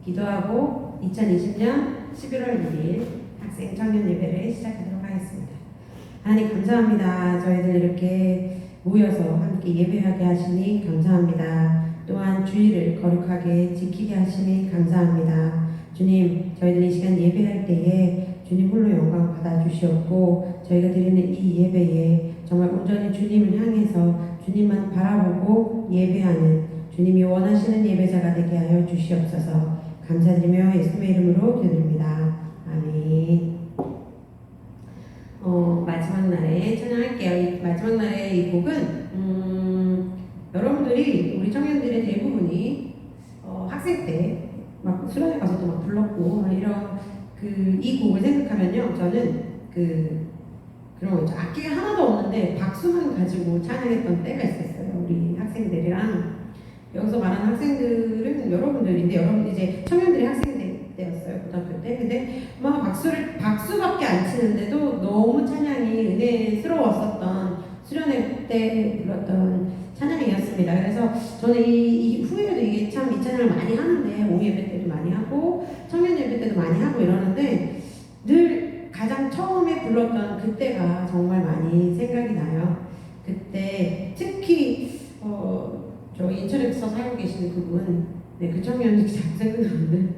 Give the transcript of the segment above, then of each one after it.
기도하고 2020년 11월 1일 학생 청년 예배를 시작하도록 하겠습니다. 하나님 감사합니다. 저희들 이렇게 모여서 함께 예배하게 하시니 감사합니다. 또한 주일을 거룩하게 지키게 하시니 감사합니다. 주님, 저희들 이 시간 예배할 때에 주님 홀로 영광 받아주시옵고 저희가 드리는 이 예배에 정말 온전히 주님을 향해서 주님만 바라보고 예배하는 주님이 원하시는 예배자가 되게 하여 주시옵소서. 감사드리며 예수님의 이름으로 기도드립니다. 아멘. 마지막 날에 찬양할게요. 이 마지막 날에 이 곡은 여러분들이 우리 청년들의 대부분이 학생 때 막 수련회 가서도 막 불렀고 이런 이 곡을 생각하면요, 저는 그런 거 있죠. 악기가 하나도 없는데 박수만 가지고 찬양했던 때가 있었어요. 우리 학생들이랑. 여기서 말하는 학생들은 여러분들인데, 여러분 이제 청년들이 학생 때였어요, 고등학교 때. 근데 막 박수밖에 안 치는데도 너무 찬양이 은혜스러웠었던 수련회 때 불렀던 찬양이었습니다. 그래서 저는 이 후에도 이게 참 이 찬양을 많이 하는데, 오후 예배 때도 많이 하고 청년 예배 때도 많이 하고 이러는데 늘 가장 처음에 불렀던 그때가 정말 많이 생각이 나요. 그때 특히 저 인천에서 살고 계시는 그분, 그 청년이 자꾸 생각나는데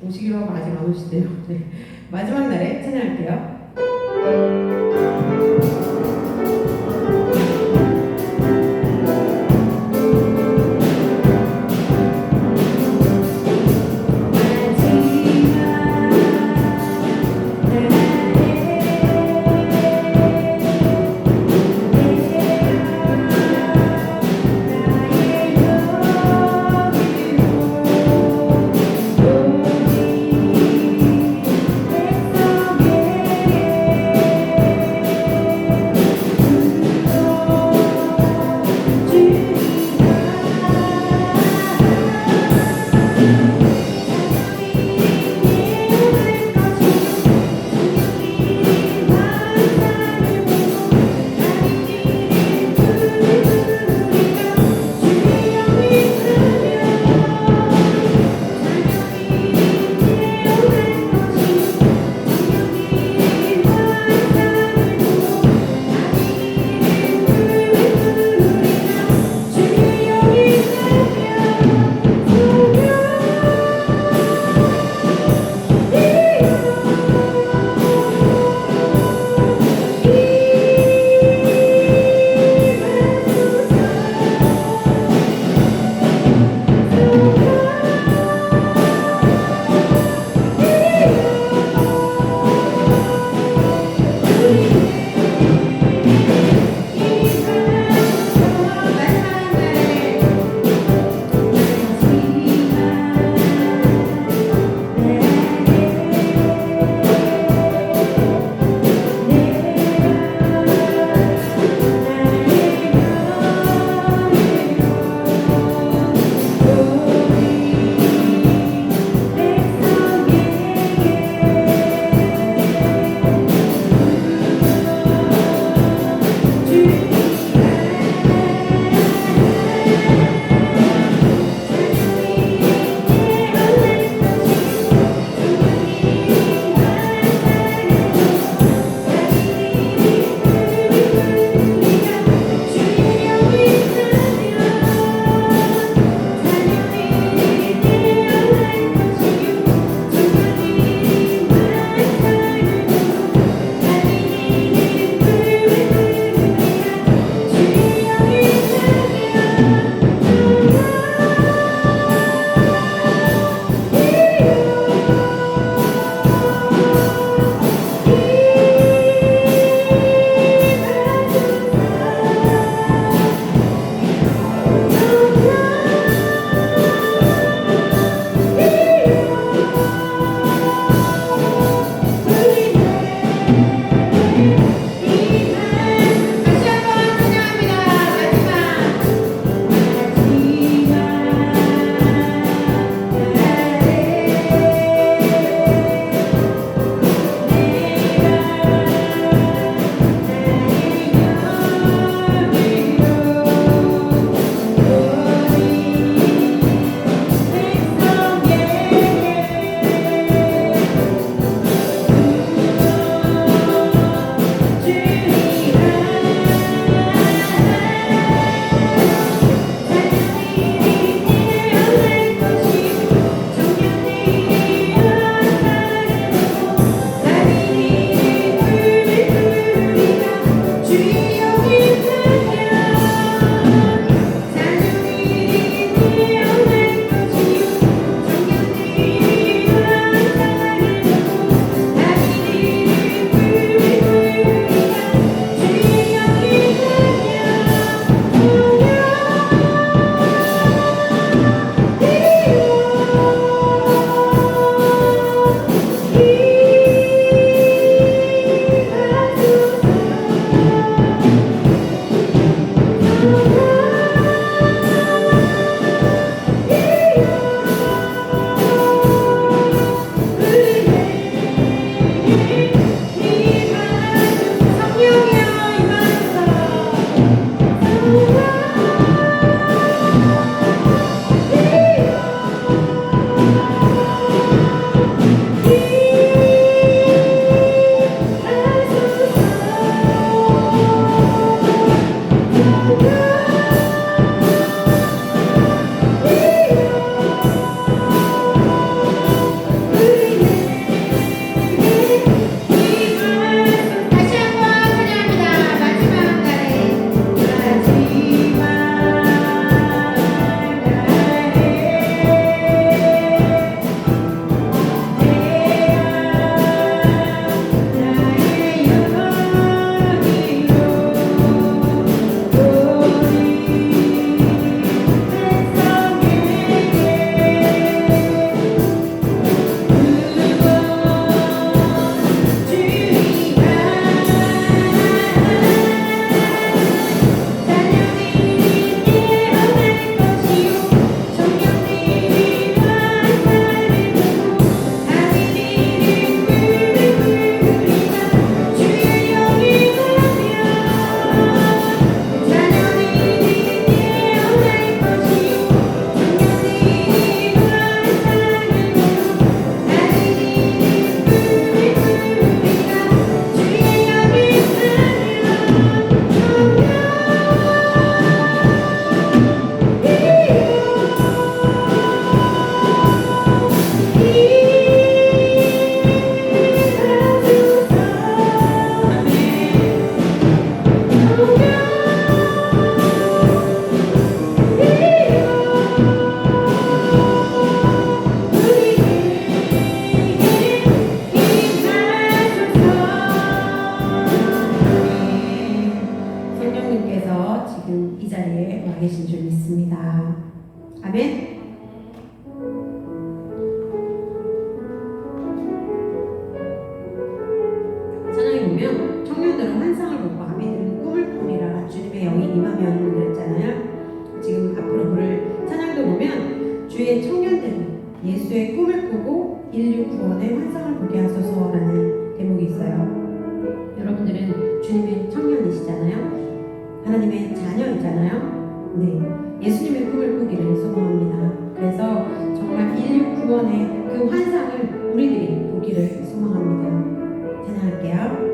오시기로 하고 아직 안 오시대요. 마지막 날에 찬양할게요. 지금 이 자리에 와 계신 줄 믿습니다. 아멘. 찬양에 보면 청년들은 환상을 보고 아비들은 꿈을 꾸리라 주님의 영이 임하면 그랬잖아요. 지금 앞으로 부를 찬양도 보면 주의 청년들은 예수의 꿈을 꾸고 인류 구원의 환상을 보게 하소서라는 대목이 있어요. 여러분들은 주님의 청년이시잖아요. 하나님의 자녀이잖아요. 네, 예수님의 꿈을 꾸기를 소망합니다. 그래서 정말 인류 구원의 그 환상을 우리들이 보기를 소망합니다. 찬양할게요.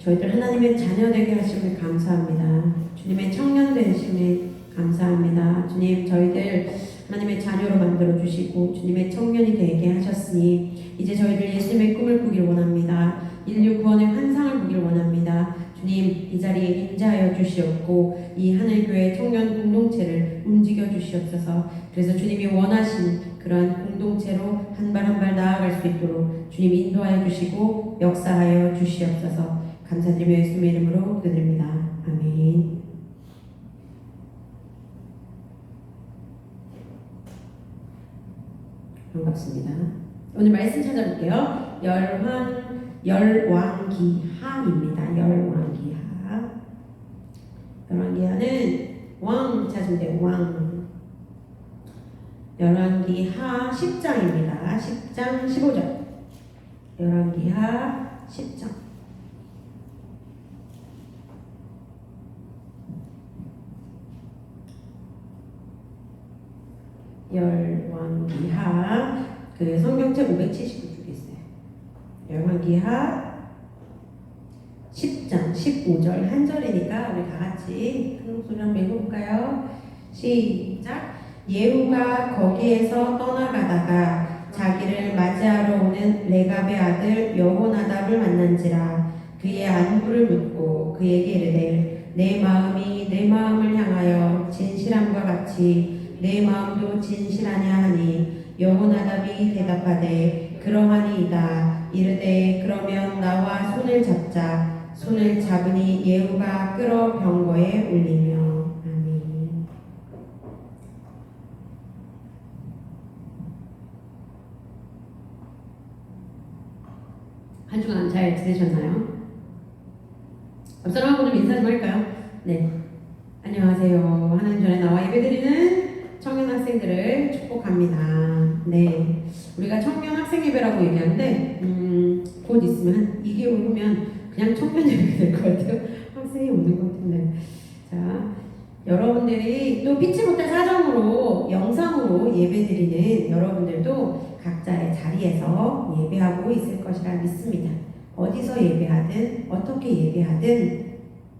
저희들 하나님의 자녀 되게 하심을 감사합니다. 주님의 청년 되심을 감사합니다. 주님, 저희들 하나님의 자녀로 만들어 주시고 주님의 청년이 되게 하셨으니 이제 저희들 예수님의 꿈을 꾸길 원합니다. 인류 구원의 환상을 보길 원합니다. 주님, 이 자리에 임재하여 주시옵고 이 하늘교회 청년 공동체를 움직여 주시옵소서. 그래서 주님이 원하신 그러한 공동체로 한 발 한 발 나아갈 수 있도록 주님 인도하여 주시고 역사하여 주시옵소서. 감사드리며 예수님의 이름으로 기도드립니다. 아멘. 반갑습니다. 오늘 말씀 찾아볼게요. 열왕기하입니다. 열왕기하는 왕 찾으면 돼요. 왕. 열왕기하 10장입니다. 10장 15절. 열왕기하 10장. 열왕기하 그 성경책 579쪽에 있어요. 열왕기하 10장 15절 한 절이니까 우리 다 같이 큰 목소리로 한번 읽어볼까요? 시작. 예후가 거기에서 떠나가다가 자기를 맞이하러 오는 레갑의 아들 여호나답을 만난지라. 그의 안부를 묻고 그에게 이르되 내 마음이 내 마음을 향하여 진실함과 같이 내 마음도 진실하냐 하니 여호나답이 대답하되 그러하니이다. 이르되 그러면 나와 손을 잡자. 손을 잡으니 예후가 끌어 병거에 올리며. 아멘. 한 주간 잘 지내셨나요? 앞 사람하고 좀 인사 좀 할까요? 네. 안녕하세요. 하나님 전에 나와 예배드리는 청년 학생들을 축복합니다. 네. 우리가 청년 학생 예배라고 얘기하는데, 곧 있으면 한 2개월 후면 그냥 청년 예배 될 것 같아요. 학생이 없는 것 같은데. 자, 여러분들이 또 피치 못할 사정으로 영상으로 예배드리는 여러분들도 각자의 자리에서 예배하고 있을 것이라 믿습니다. 어디서 예배하든 어떻게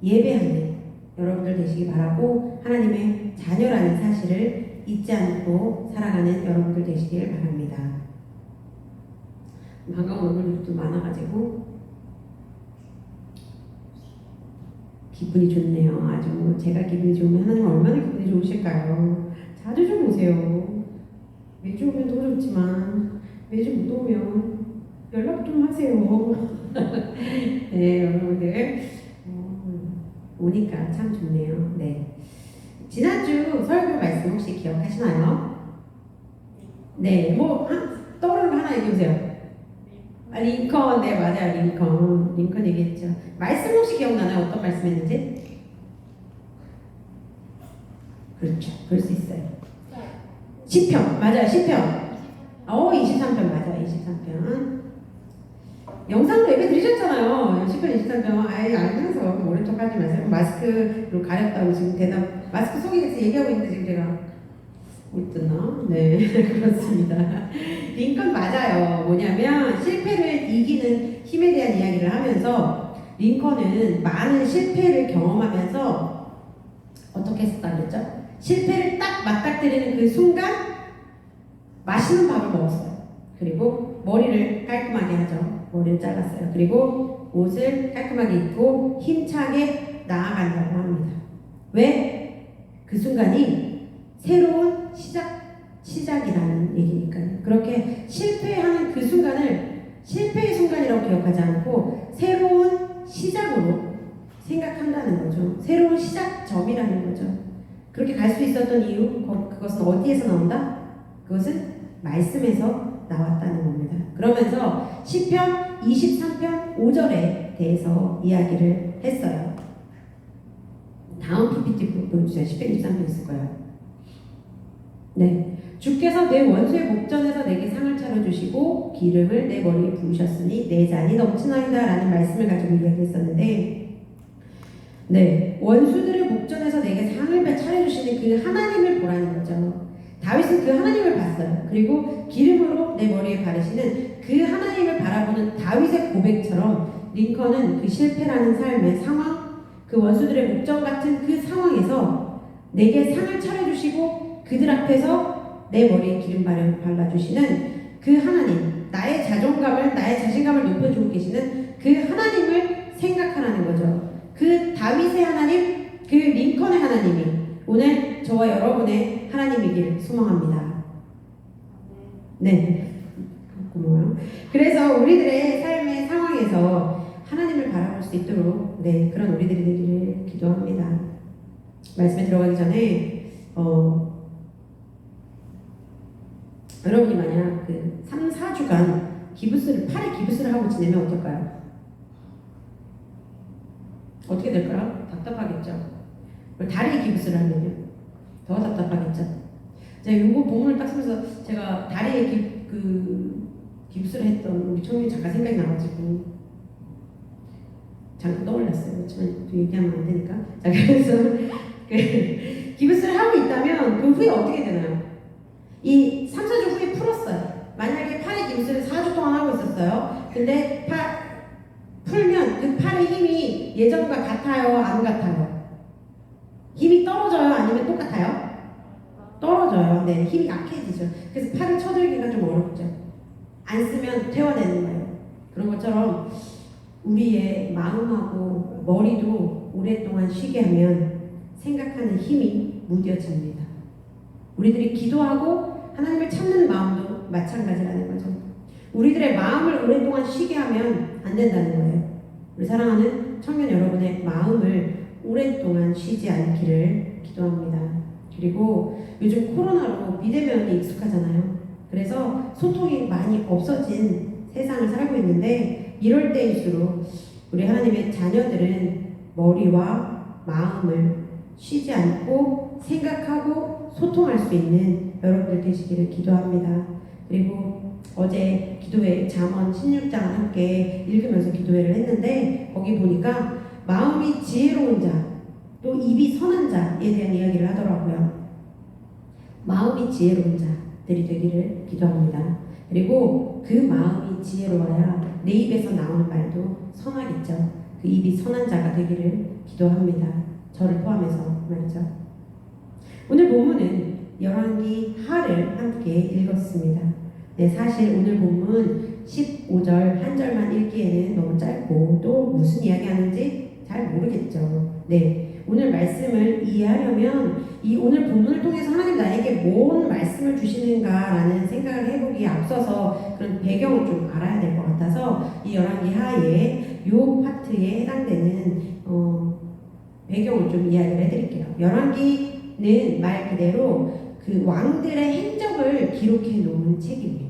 예배하는 여러분들 되시기 바라고 하나님의 자녀라는 사실을 잊지 않고 살아가는 여러분들 되시길 바랍니다. 반가운 얼굴들도 많아가지고 기분이 좋네요. 아주 제가 기분이 좋으면 하나님 얼마나 기분이 좋으실까요? 자주 좀 오세요. 매주 오면 더 좋지만 매주 못 오면 연락 좀 하세요. 네, 여러분들 오니까 참 좋네요. 네, 지난주 설교 말씀 혹시 기억하시나요? 네, 뭐 떠오르는 거 하나 얘기해보세요. 링컨, 네 맞아요. 링컨 얘기했죠. 말씀 혹시 기억나나요? 어떤 말씀했는지? 그렇죠, 그럴 수 있어요. 시편, 맞아요. 시편 23편 맞아요. 23편 영상으로 예배 드리셨잖아요. 시편 23편 아예 알면서 모른 척 하지 마세요. 마스크로 가렸다고 지금 대답 마스크 속에서 얘기하고 있는데 지금 제가 못 듣나? 네 그렇습니다. 링컨 맞아요. 뭐냐면 실패를 이기는 힘에 대한 이야기를 하면서 링컨은 많은 실패를 경험하면서 어떻게 했었다 그랬죠? 실패를 딱 맞닥뜨리는 그 순간 맛있는 밥을 먹었어요. 그리고 머리를 깔끔하게 하죠. 머리를 잘랐어요. 그리고 옷을 깔끔하게 입고 힘차게 나아간다고 합니다. 왜? 그 순간이 새로운 시작이라는 얘기니까요. 그렇게 실패하는 그 순간을 실패의 순간이라고 기억하지 않고 새로운 시작으로 생각한다는 거죠. 새로운 시작점이라는 거죠. 그렇게 갈 수 있었던 이유, 그것은 어디에서 나온다? 그것은 말씀에서 나왔다는 겁니다. 그러면서 시편 23편 5절에 대해서 이야기를 했어요. 다음 PPT 보여주세요. 시편 23편 있을 거예요. 네, 주께서 내 원수의 목전에서 내게 상을 차려주시고 기름을 내 머리에 부으셨으니 내 잔이 넘치나이다 라는 말씀을 가지고 이야기했었는데, 네, 원수들의 목전에서 내게 상을 차려주시는 그 하나님을 보라는 거죠. 다윗은 그 하나님을 봤어요. 그리고 기름으로 내 머리에 바르시는 그 하나님을 바라보는 다윗의 고백처럼 링컨은 그 실패라는 삶의 상황, 그 원수들의 목적 같은 그 상황에서 내게 상을 차려주시고 그들 앞에서 내 머리에 기름 발라주시는 그 하나님, 나의 자존감을, 나의 자신감을 높여주고 계시는 그 하나님을 생각하라는 거죠. 그 다윗의 하나님, 그 링컨의 하나님이 오늘 저와 여러분의 하나님이길 소망합니다. 네, 고마워요. 그래서 우리들의 삶의 상황에서 하나님을 바라볼 수 있도록 그런 우리들이 되기를 기도합니다. 말씀에 들어가기 전에 여러분이 만약 그 3, 4주간 팔에 기부스를 하고 지내면 어떨까요? 어떻게 될까요? 답답하겠죠. 다리에 기부스를 하면요 더 답답하겠죠. 제가 요거 본문을 딱 쓰면서 제가 다리에 기부스를 했던 우리 청년 잠깐 생각이 나가지고 잠깐 떠올랐어요. 그렇지만 또 얘기하면 안 되니까. 자, 그래서 기부스를 하고 있다면 그 후에 어떻게 되나요? 이 3, 4주 후에 풀었어요. 만약에 팔에 기부스를 4주 동안 하고 있었어요. 근데 풀면 그 팔의 힘이 예전과 같아요? 안 같아요? 힘이 떨어져요? 아니면 똑같아요? 떨어져요. 네, 힘이 약해지죠. 그래서 팔을 쳐들기가 좀 어렵죠. 안 쓰면 퇴화되는 거예요. 그런 것처럼 우리의 마음하고 머리도 오랫동안 쉬게 하면 생각하는 힘이 무뎌집니다. 우리들이 기도하고 하나님을 찾는 마음도 마찬가지라는 거죠. 우리들의 마음을 오랫동안 쉬게 하면 안 된다는 거예요. 우리 사랑하는 청년 여러분의 마음을 오랫동안 쉬지 않기를 기도합니다. 그리고 요즘 코로나로 비대면이 익숙하잖아요. 그래서 소통이 많이 없어진 세상을 살고 있는데 이럴 때일수록 우리 하나님의 자녀들은 머리와 마음을 쉬지 않고 생각하고 소통할 수 있는 여러분들 되시기를 기도합니다. 그리고 어제 기도회 잠언 16장 함께 읽으면서 기도회를 했는데 거기 보니까 마음이 지혜로운 자, 또 입이 선한 자에 대한 이야기를 하더라고요. 마음이 지혜로운 자들이 되기를 기도합니다. 그리고 그 마음이 지혜로워야 내 입에서 나오는 말도 선하겠죠. 그 입이 선한 자가 되기를 기도합니다. 저를 포함해서 말이죠. 오늘 본문은 열왕기 하를 함께 읽었습니다. 네, 사실 오늘 본문 15절 한 절만 읽기에는 너무 짧고 또 무슨 이야기하는지 잘 모르겠죠. 네, 오늘 말씀을 이해하려면 이 오늘 본문을 통해서 하나님 나에게 뭔 말씀을 주시는가라는 생각을 해보기에 앞서서 그런 배경을 좀 알아야 될 것 같아서 이 열왕기 하에 요 파트에 해당되는 배경을 좀 이야기를 해드릴게요. 열왕기는 말 그대로 그 왕들의 행적을 기록해 놓은 책입니다.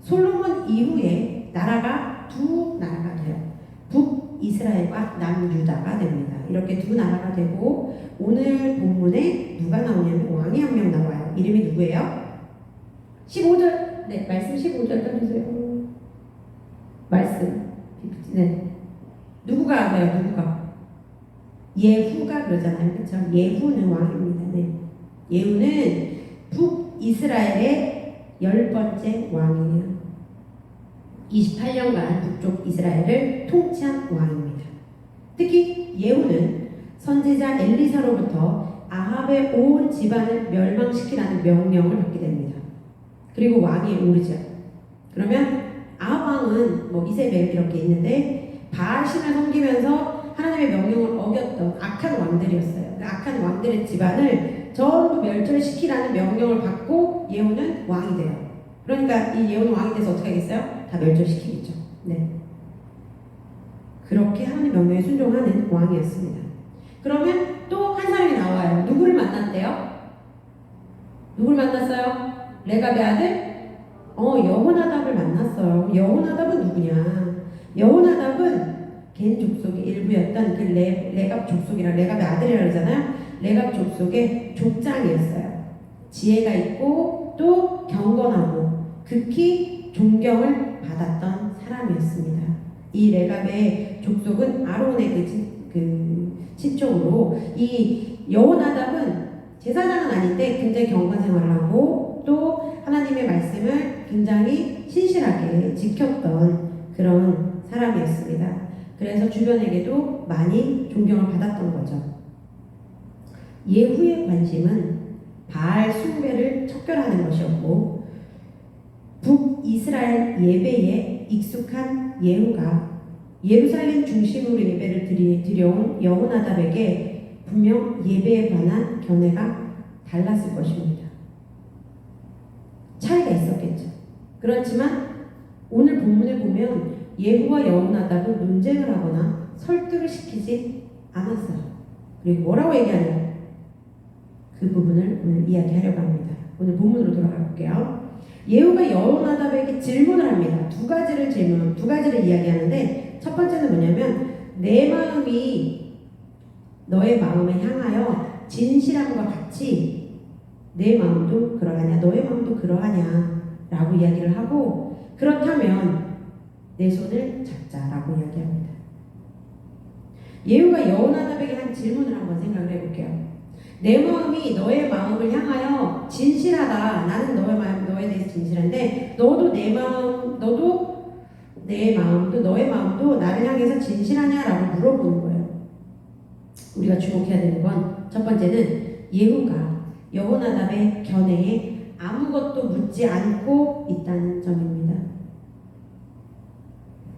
솔로몬 이후에 나라가 두 나라가 돼요. 북이스라엘과 남유다가 됩니다. 이렇게 두 나라가 되고 오늘 본문에 누가 나오냐면 왕이 한 명 나와요. 이름이 누구예요? 15절, 네, 말씀 15절 떠주세요. 말씀, 네, 누구가 알아요? 누구가? 예후가 그러잖아요. 그렇죠? 예후는 왕입니다. 네. 예후는 북이스라엘의 10번째 왕이에요. 28년간 북쪽 이스라엘을 통치한 왕입니다. 특히 예후는 선지자 엘리사로부터 아합의 온 집안을 멸망시키라는 명령을 받게 됩니다. 그리고 왕위에 오르죠. 그러면 아합 왕은 이세벨 이렇게 있는데 바알신을 섬기면서 하나님의 명령을 어겼던 악한 왕들이었어요. 그 악한 왕들의 집안을 전부 멸절시키라는 명령을 받고 예후는 왕이 돼요. 그러니까 이 예후는 왕이 돼서 어떻게 하겠어요? 다 멸절시키겠죠. 네. 그렇게 하나님의 명령에 순종하는 왕이었습니다. 그러면 또 한 사람이 나와요. 누구를 만났대요? 누구를 만났어요? 레갑의 아들? 여호나답을 만났어요. 여호나답은 누구냐? 여호나답은 겐 족속의 일부였던 그 레갑 족속이라 레갑의 아들이라 그러잖아요. 레갑 족속의 족장이었어요. 지혜가 있고 또 경건하고 극히 존경을 받았던 사람이었습니다. 이 레갑의 족속은 아론의 그 친족으로 이 여호나답은 제사장은 아닌데 굉장히 경건 생활을 하고 또 하나님의 말씀을 굉장히 신실하게 지켰던 그런 사람이었습니다. 그래서 주변에게도 많이 존경을 받았던 거죠. 예후의 관심은 바알 숭배를 척결하는 것이었고, 북이스라엘 예배에 익숙한 예후가 예루살렘 중심으로 예배를 드려온 여호나답에게 분명 예배에 관한 견해가 달랐을 것입니다. 차이가 있었겠죠. 그렇지만 오늘 본문을 보면 예후와 여호나답은 논쟁을 하거나 설득을 시키지 않았어요. 그리고 뭐라고 얘기하냐? 그 부분을 오늘 이야기하려고 합니다. 오늘 본문으로 돌아가 볼게요. 예후가 여호나답에게 질문을 합니다. 두 가지를 이야기하는데, 첫 번째는 뭐냐면, 내 마음이 너의 마음에 향하여 진실함과 같이 내 마음도 그러하냐, 너의 마음도 그러하냐 라고 이야기를 하고, 그렇다면 내 손을 잡자라고 이야기합니다. 예후가 여호나답에게 한 질문을 한번 생각을 해볼게요. 내 마음이 너의 마음을 향하여 진실하다. 나는 너에 대해서 진실한데, 너도 내 마음도 너의 마음도 나를 향해서 진실하냐라고 물어보는 거예요. 우리가 주목해야 되는 건 첫 번째는 예후가 여호나답의 견해에 아무것도 묻지 않고 있다는 점입니다.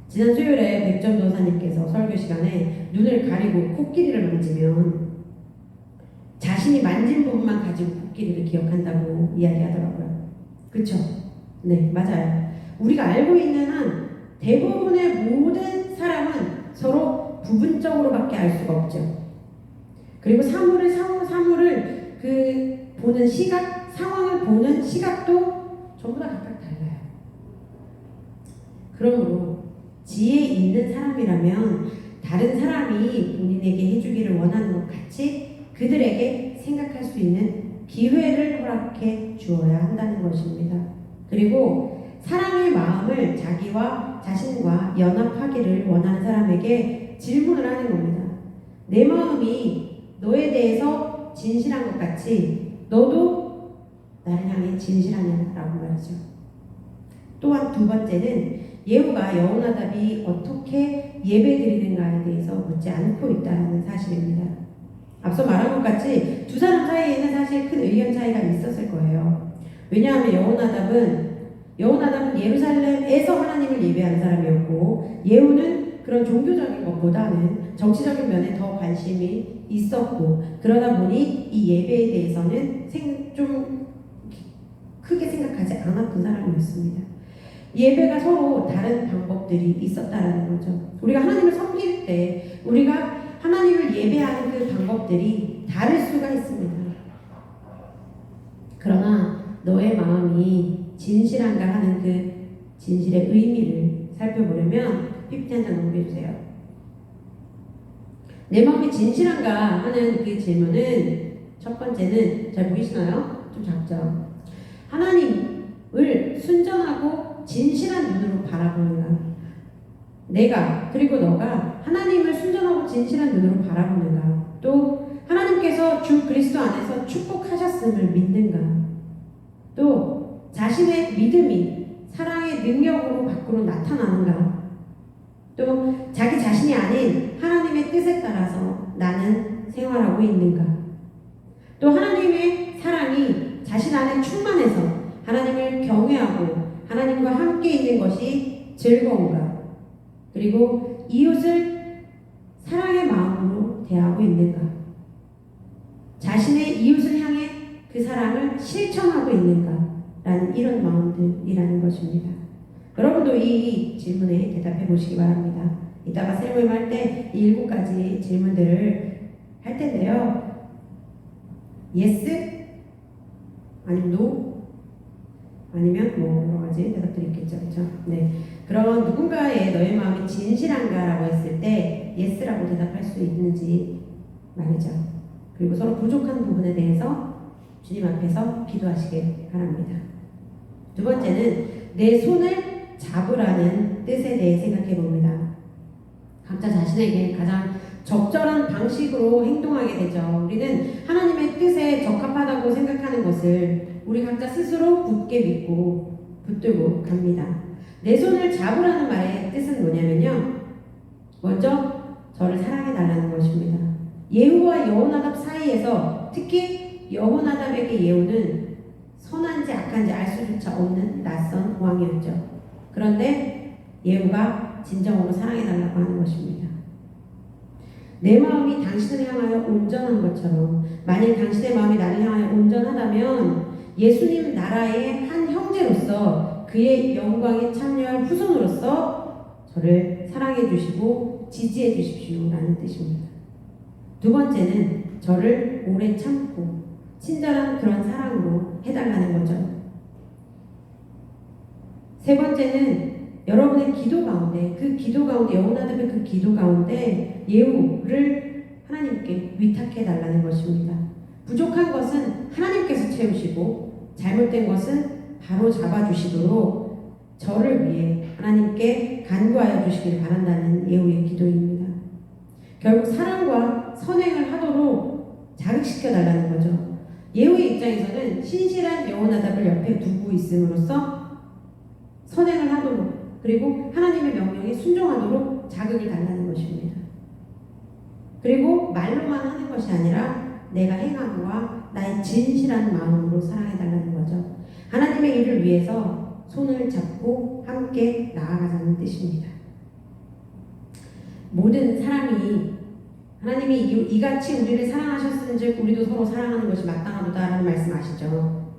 지난 수요일에 백점도사님께서 설교 시간에 눈을 가리고 코끼리를 만지면 자신이 만진 부분만 가지고 코끼리를 기억한다고 이야기하더라고요. 그쵸? 네, 맞아요. 우리가 알고 있는 한 대부분의 모든 사람은 서로 부분적으로밖에 알 수가 없죠. 그리고 사물을 보는 시각, 상황을 보는 시각도 전부 다 각각 달라요. 그러므로 지혜 있는 사람이라면 다른 사람이 본인에게 해주기를 원하는 것 같이 그들에게 생각할 수 있는 기회를 허락해 주어야 한다는 것입니다. 그리고 사랑의 마음을 자신과 연합하기를 원하는 사람에게 질문을 하는 겁니다. 내 마음이 너에 대해서 진실한 것 같이 너도 나를 향해 진실하냐라고 말이죠. 또한 두 번째는 예후가 여호나답이 어떻게 예배드리는가에 대해서 묻지 않고 있다는 사실입니다. 앞서 말한 것 같이 두 사람 사이에는 사실 큰 의견 차이가 있었을 거예요. 왜냐하면 여호나답은 예루살렘에서 하나님을 예배하는 사람이었고, 예후는 그런 종교적인 것보다는 정치적인 면에 더 관심이 있었고, 그러다 보니 이 예배에 대해서는 좀 크게 생각하지 않았던 사람이었습니다. 예배가 서로 다른 방법들이 있었다라는 거죠. 우리가 하나님을 섬길 때 우리가 하나님을 예배하는 그 방법들이 다를 수가 있습니다. 그러나 너의 마음이 진실한가 하는 그 진실의 의미를 살펴보려면 PPT 한 장 넘겨주세요. 내 마음이 진실한가 하는 그 질문은 첫 번째는 잘 보이시나요? 좀 작죠? 하나님을 순전하고 진실한 눈으로 바라보는가? 그리고 너가 하나님을 순전하고 진실한 눈으로 바라보는가? 또 하나님께서 주 그리스도 안에서 축복하셨음을 믿는가? 또 자신의 믿음이 사랑의 능력으로 밖으로 나타나는가? 또 자기 자신이 아닌 하나님의 뜻에 따라서 나는 생활하고 있는가? 또 하나님의 사랑이 자신 안에 충만해서 하나님을 경외하고 하나님과 함께 있는 것이 즐거운가? 그리고 이웃을 사랑의 마음으로 대하고 있는가? 자신의 이웃을 향해 그 사랑을 실천하고 있는가? 라는 이런 마음들이라는 것입니다. 여러분도 이 질문에 대답해 보시기 바랍니다. 이따가 셀모임 할 때 이 7가지 질문들을 할 텐데요. yes? 아니면 no? 아니면 뭐 여러 가지 대답들이 있겠죠. 그렇죠? 네. 그럼 누군가의 너의 마음이 진실한가라고 했을 때 yes라고 대답할 수 있는지 말이죠. 그리고 서로 부족한 부분에 대해서 주님 앞에서 기도하시길 바랍니다. 두 번째는 내 손을 잡으라는 뜻에 대해 생각해 봅니다. 각자 자신에게 가장 적절한 방식으로 행동하게 되죠. 우리는 하나님의 뜻에 적합하다고 생각하는 것을 우리 각자 스스로 굳게 믿고 붙들고 갑니다. 내 손을 잡으라는 말의 뜻은 뭐냐면요. 먼저 저를 사랑해달라는 것입니다. 예후와 여호나답 사이에서 특히 여호나답에게 예후는 선한지 악한지 알 수조차 없는 낯선 왕이었죠. 그런데 예후가 진정으로 사랑해달라고 하는 것입니다. 내 마음이 당신을 향하여 온전한 것처럼 만일 당신의 마음이 나를 향하여 온전하다면 예수님 나라의 한 형제로서 그의 영광에 참여할 후손으로서 저를 사랑해 주시고 지지해 주십시오 라는 뜻입니다. 두 번째는 저를 오래 참고 친절한 그런 사랑으로 해달라는 거죠. 세 번째는 여러분의 기도 가운데 여호나답의 그 기도 가운데 예후를 하나님께 위탁해 달라는 것입니다. 부족한 것은 하나님께서 채우시고 잘못된 것은 바로 잡아주시도록 저를 위해 하나님께 간구하여 주시길 바란다는 예후의 기도입니다. 결국 사랑과 선행을 하도록 자극시켜 달라는 거죠. 예후의 입장에서는 신실한 여호나답을 옆에 두고 있음으로써 선행을 하도록 그리고 하나님의 명령에 순종하도록 자극을 달라는 것입니다. 그리고 말로만 하는 것이 아니라 내가 행함과 나의 진실한 마음으로 사랑해달라는 거죠. 하나님의 일을 위해서 손을 잡고 함께 나아가자는 뜻입니다. 모든 사람이 하나님이 이같이 우리를 사랑하셨은즉 우리도 서로 사랑하는 것이 마땅하도다라는 말씀 아시죠?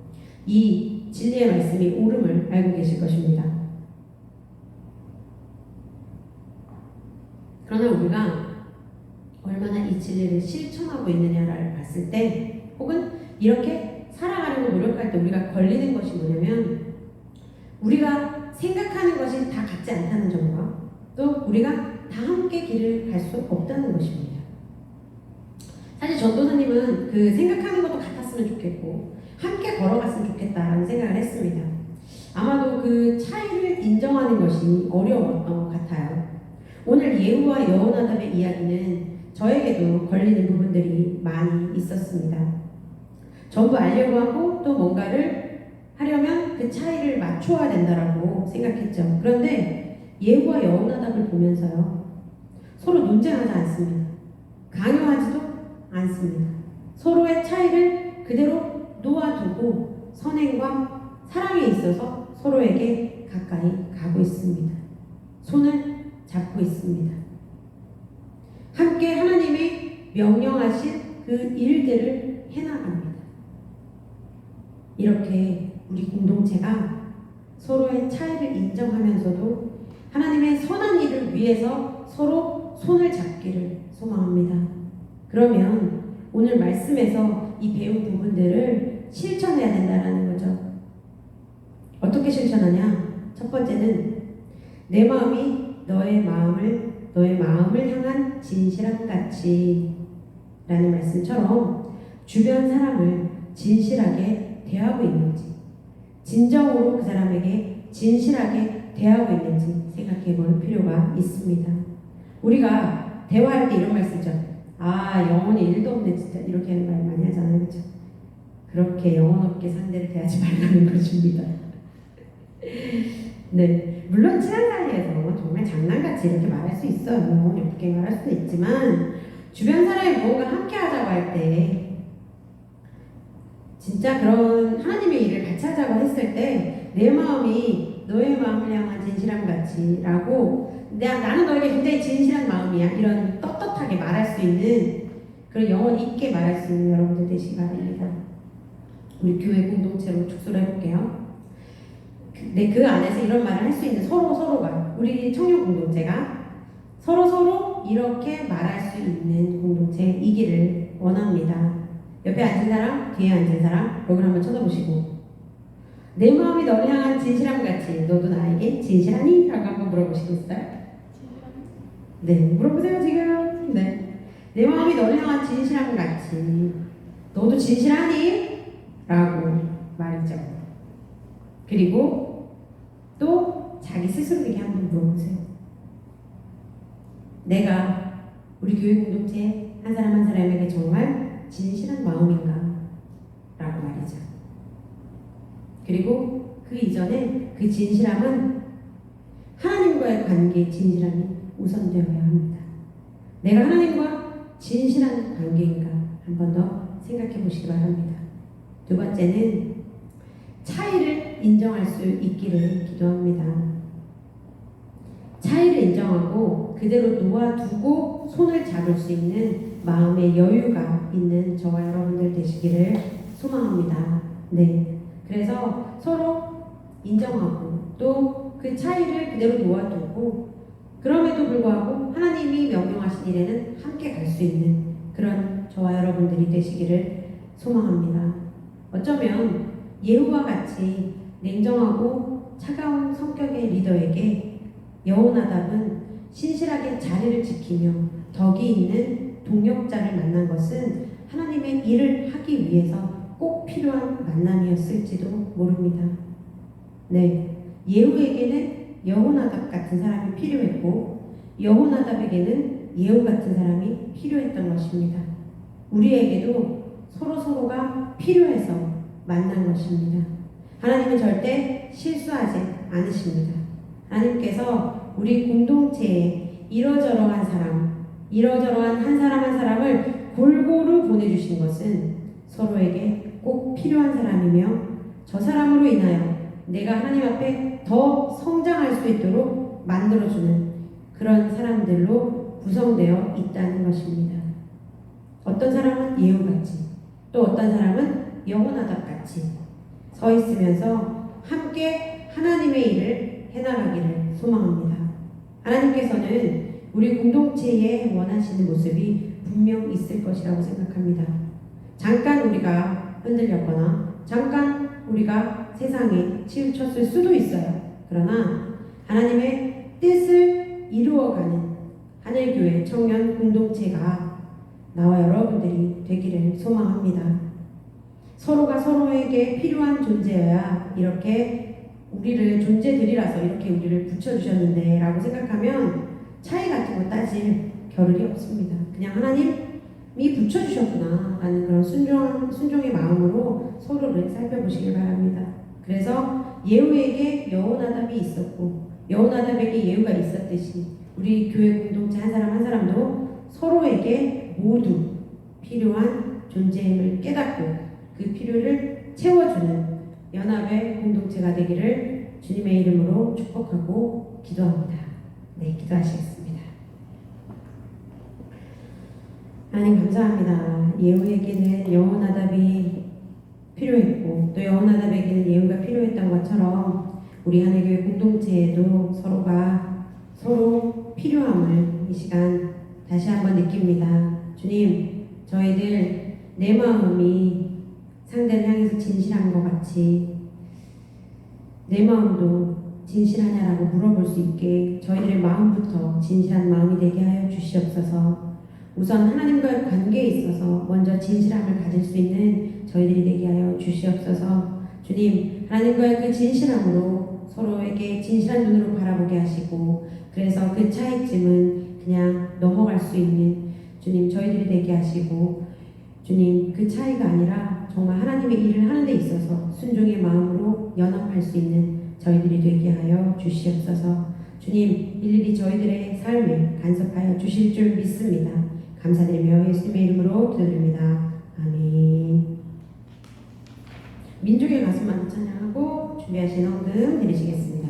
이 진리의 말씀이 옳음을 알고 계실 것입니다. 그러나 우리가 얼마나 이 진리를 실천하고 있느냐를 봤을 때 혹은 이렇게 살아가려고 노력할 때 우리가 걸리는 것이 뭐냐면 우리가 생각하는 것이 다 같지 않다는 점과 또 우리가 다 함께 길을 갈 수 없다는 것입니다. 사실 전도사님은 그 생각하는 것도 같았으면 좋겠고 함께 걸어갔으면 좋겠다라는 생각을 했습니다. 아마도 그 차이를 인정하는 것이 어려웠던 것 같아요. 오늘 예후와 여호나답의 이야기는 저에게도 걸리는 부분들이 많이 있었습니다. 전부 알려고 하고 또 뭔가를 하려면 그 차이를 맞춰야 된다라고 생각했죠. 그런데 예후와 여호나답을 보면서요. 서로 논쟁하지 않습니다. 강요하지도 않습니다. 서로의 차이를 그대로 놓아두고 선행과 사랑에 있어서 서로에게 가까이 가고 있습니다. 손을 잡고 있습니다. 함께 하나님이 명령하신 그 일들을 해나갑니다. 이렇게 우리 공동체가 서로의 차이를 인정하면서도 하나님의 선한 일을 위해서 서로 손을 잡기를 소망합니다. 그러면 오늘 말씀에서 이 배운 부분들을 실천해야 된다는 거죠. 어떻게 실천하냐? 첫 번째는 내 마음이 너의 마음을 향한 진실함 같이 라는 말씀처럼 주변 사람을 진실하게 대하고 있는지 진정으로 그 사람에게 진실하게 대하고 있는지 생각해 볼 필요가 있습니다. 우리가 대화할 때 이런 말 쓰죠. 아, 영혼이 일도 없네 진짜 이렇게 하는 말 많이 하잖아요. 그렇죠? 그렇게 영혼 없게 상대를 대하지 말라는 것입니다. 네, 물론 친한 사이에서 정말 장난같이 이렇게 말할 수 있어요. 영혼이 없게 말할 수도 있지만 주변 사람이 무언가 함께 하자고 할 때 진짜 그런 하나님의 일을 같이 하자고 했을 때 내 마음이 너의 마음을 향한 진실함 같이 라고 나는 너에게 굉장히 진실한 마음이야 이런 떳떳하게 말할 수 있는 그런 영혼 있게 말할 수 있는 여러분들 되시기 바랍니다. 우리 교회 공동체로 축소를 해볼게요. 네, 그 안에서 이런 말을 할 수 있는 서로가 우리 청년 공동체가 서로 이렇게 말할 수 있는 공동체이기를 원합니다. 옆에 앉은 사람, 뒤에 앉은 사람 여기를 한번 쳐다보시고 내 마음이 너를 향한 진실함 같이 너도 나에게 진실하니? 라고 한번 물어보시겠어요? 네, 물어보세요 지금. 네, 내 마음이 너를 향한 진실함 같이 너도 진실하니? 라고 말이죠. 그리고 또 자기 스스로에게 한번 물어보세요. 내가 우리 교회 공동체 한 사람 한 사람에게 정말 진실한 마음인가? 라고 말이죠. 그리고 그 이전에 그 진실함은 하나님과의 관계의 진실함이 우선되어야 합니다. 내가 하나님과 진실한 관계인가 한 번 더 생각해 보시기 바랍니다. 두 번째는 차이를 인정할 수 있기를 기도합니다. 차이를 인정하고 그대로 놓아두고 손을 잡을 수 있는 마음의 여유가 있는 저와 여러분들 되시기를 소망합니다. 네, 그래서 서로 인정하고 또 그 차이를 그대로 놓아두고 그럼에도 불구하고 하나님이 명령하신 일에는 함께 갈 수 있는 그런 저와 여러분들이 되시기를 소망합니다. 어쩌면 예후와 같이 냉정하고 차가운 성격의 리더에게 여호나답은 신실하게 자리를 지키며 덕이 있는 동역자를 만난 것은 하나님의 일을 하기 위해서 꼭 필요한 만남이었을지도 모릅니다. 네, 예후에게는 여호나답 같은 사람이 필요했고 여호나답에게는 예후 같은 사람이 필요했던 것입니다. 우리에게도 서로가 필요해서 만난 것입니다. 하나님은 절대 실수하지 않으십니다. 하나님께서 우리 공동체에 이러저러한 한 사람 한 사람을 골고루 보내주신 것은 서로에게 꼭 필요한 사람이며 저 사람으로 인하여 내가 하나님 앞에 더 성장할 수 있도록 만들어주는 그런 사람들로 구성되어 있다는 것입니다. 어떤 사람은 예후같이 또 어떤 사람은 여호나답같이 서 있으면서 함께 하나님의 일을 해나가기를 소망합니다. 하나님께서는 우리 공동체에 원하시는 모습이 분명 있을 것이라고 생각합니다. 잠깐 우리가 흔들렸거나 잠깐 우리가 세상에 치우쳤을 수도 있어요. 그러나 하나님의 뜻을 이루어가는 하늘교회 청년 공동체가 나와 여러분들이 되기를 소망합니다. 서로가 서로에게 필요한 존재여야 이렇게 우리를 존재들이라서 이렇게 우리를 붙여주셨는데 라고 생각하면 차이 같은 거 따질 겨를이 없습니다. 그냥 하나님이 붙여주셨구나 라는 그런 순종의 마음으로 서로를 살펴보시길 바랍니다. 그래서 예후에게 여호나답이 있었고 여호나답에게 예후가 있었듯이 우리 교회 공동체 한 사람 한 사람도 서로에게 모두 필요한 존재임을 깨닫고 그 필요를 채워주는 연합의 공동체가 되기를 주님의 이름으로 축복하고 기도합니다. 네, 기도하시겠습니다. 하나님 감사합니다. 예후에게는 여호나답이 필요했고 또 여호나답에게는 예후가 필요했던 것처럼 우리 하늘교회 공동체에도 서로가 서로 필요함을 이 시간 다시 한번 느낍니다. 주님, 저희들 내 마음이 상대를 향해서 진실한 것 같이 내 마음도 진실하냐라고 물어볼 수 있게 저희들의 마음부터 진실한 마음이 되게 하여 주시옵소서. 우선 하나님과의 관계에 있어서 먼저 진실함을 가질 수 있는 저희들이 되게 하여 주시옵소서. 주님, 하나님과의 그 진실함으로 서로에게 진실한 눈으로 바라보게 하시고 그래서 그 차이점은 그냥 넘어갈 수 있는 주님 저희들이 되게 하시고 주님 그 차이가 아니라 정말 하나님의 일을 하는 데 있어서 순종의 마음으로 연합할 수 있는 저희들이 되게 하여 주시옵소서. 주님 일일이 저희들의 삶에 간섭하여 주실 줄 믿습니다. 감사드리며 예수님의 이름으로 기도드립니다. 아멘. 민족의 가수만 찬양하고 준비하신 헌금 드리시겠습니다.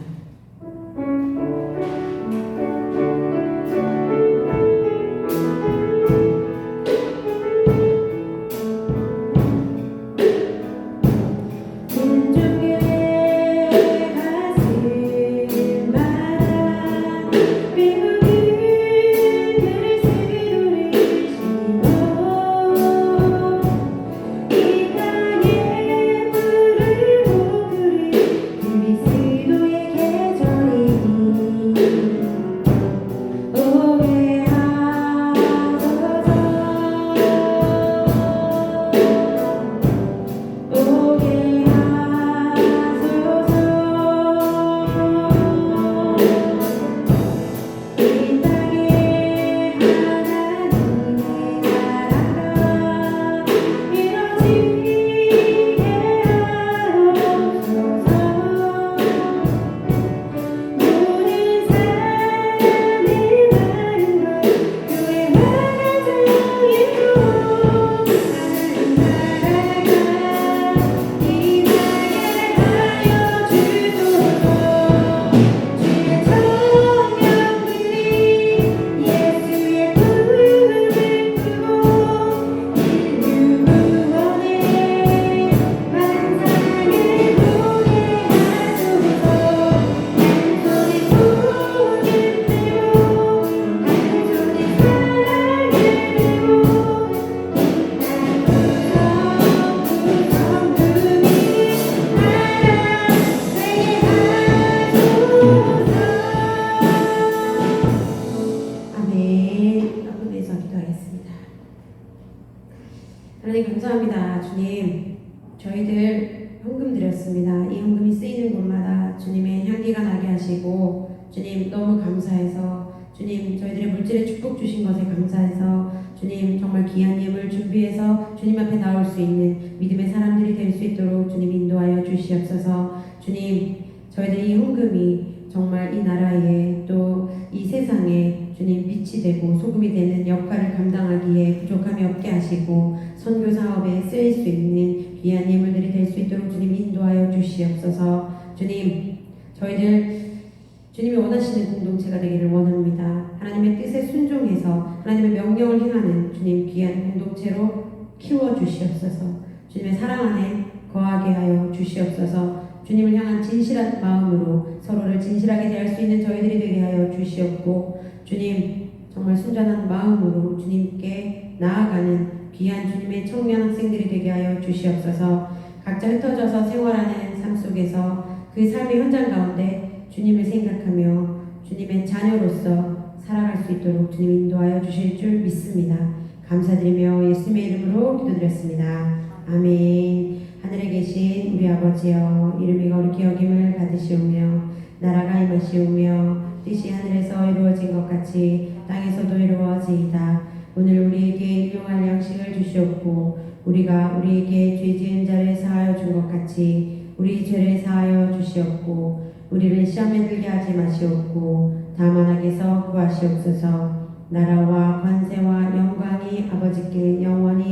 저희들 헌금 드렸습니다. 이 헌금이 쓰이는 곳마다 주님의 향기가 나게 하시고 주님 너무 감사해서 주님 저희들의 물질에 축복 주신 것에 감사해서 주님 정말 귀한 예물 준비해서 주님 앞에 나올 수 있는 믿음의 사람들이 될 수 있도록 주님 인도하여 주시옵소서. 주님 저희들 이 헌금이 정말 이 나라에 또 이 세상에 주님 빛이 되고 소금이 되는 역할을 감당하기에 부족함이 없게 하시고 선교 사업에 쓰일 수 있는 귀한 예물들이 될 수 있도록 주님 인도하여 주시옵소서. 주님 저희들 주님이 원하시는 공동체가 되기를 원합니다. 하나님의 뜻에 순종해서 하나님의 명령을 행하는 주님 귀한 공동체로 키워주시옵소서. 주님의 사랑 안에 거하게 하여 주시옵소서. 주님을 향한 진실한 마음으로 서로를 진실하게 대할 수 있는 저희들이 되게 하여 주시옵고 주님 정말 순전한 마음으로 주님께 나아가는 귀한 주님의 청년 학생들이 되게 하여 주시옵소서. 각자 흩어져서 생활하는 삶 속에서 그 삶의 현장 가운데 주님을 생각하며 주님의 자녀로서 살아갈 수 있도록 주님 인도하여 주실 줄 믿습니다. 감사드리며 예수님의 이름으로 기도드렸습니다. 아멘. 하늘에 계신 우리 아버지여, 이름이 거룩히 여김을 받으시오며 나라가 임하시오며 뜻이 하늘에서 이루어진 것 같이 땅에서도 이루어지이다. 오늘 우리에게 일용할 양식을 주시옵고 우리가 우리에게 죄 지은 자를 사하여 준 것 같이 우리 죄를 사하여 주시옵고 우리를 시험에 들게 하지 마시옵고 다만 악에서 구하시옵소서. 나라와 관세와 영광이 아버지께 영원히